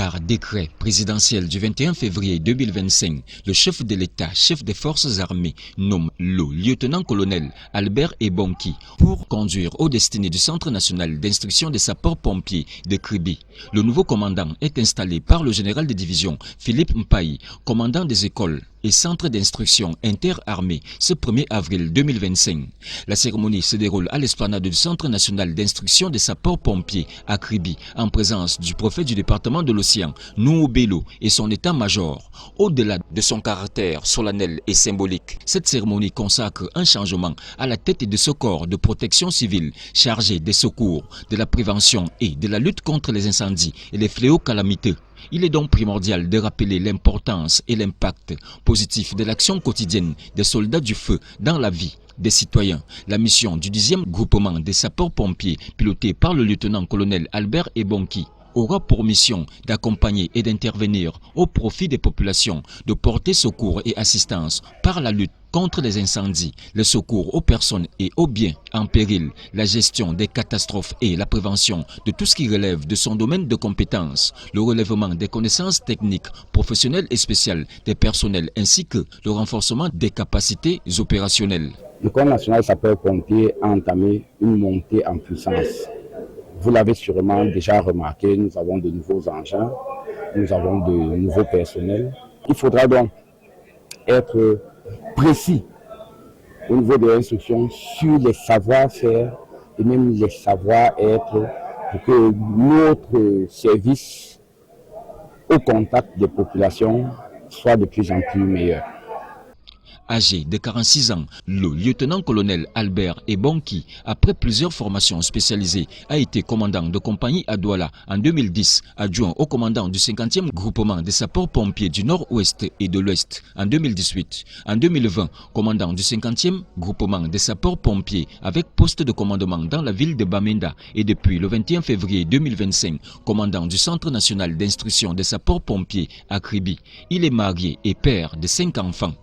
Par décret présidentiel du 21 février 2025, le chef de l'État, chef des forces armées, nomme le lieutenant-colonel Albert Ebonki pour conduire aux destinées du Centre national d'instruction des sapeurs-pompiers de Kribi. Le nouveau commandant est installé par le général de division Philippe Mpayi, commandant des écoles et centres d'instruction interarmées ce 1er avril 2025. La cérémonie se déroule à l'esplanade du Centre national d'instruction des sapeurs-pompiers à Kribi, en présence du préfet du département de l'Océan, Nouhou Bello, et son état-major. Au-delà de son caractère solennel et symbolique, cette cérémonie consacre un changement à la tête de ce corps de protection civile chargé des secours, de la prévention et de la lutte contre les incendies et les fléaux calamiteux. Il est donc primordial de rappeler l'importance et l'impact positif de l'action quotidienne des soldats du feu dans la vie des citoyens. La mission du 10e groupement des sapeurs-pompiers, piloté par le lieutenant-colonel Albert Ebonki, aura pour mission d'accompagner et d'intervenir au profit des populations, de porter secours et assistance par la lutte contre les incendies, le secours aux personnes et aux biens en péril, la gestion des catastrophes et la prévention de tout ce qui relève de son domaine de compétences, le relèvement des connaissances techniques, professionnelles et spéciales des personnels ainsi que le renforcement des capacités opérationnelles. Le Corps national sapeurs-pompiers a entamé une montée en puissance. Vous l'avez sûrement déjà remarqué, nous avons de nouveaux engins, nous avons de nouveaux personnels. Il faudra donc être précis au niveau de l'instruction sur les savoir-faire et même les savoir-être pour que notre service au contact des populations soit de plus en plus meilleur. Âgé de 46 ans, le lieutenant-colonel Albert Ebonki, après plusieurs formations spécialisées, a été commandant de compagnie à Douala en 2010, adjoint au commandant du 50e groupement des sapeurs-pompiers du Nord-Ouest et de l'Ouest en 2018. En 2020, commandant du 50e groupement des sapeurs-pompiers avec poste de commandement dans la ville de Bamenda et depuis le 21 février 2025, commandant du Centre national d'instruction des sapeurs-pompiers à Kribi. Il est marié et père de 5 enfants.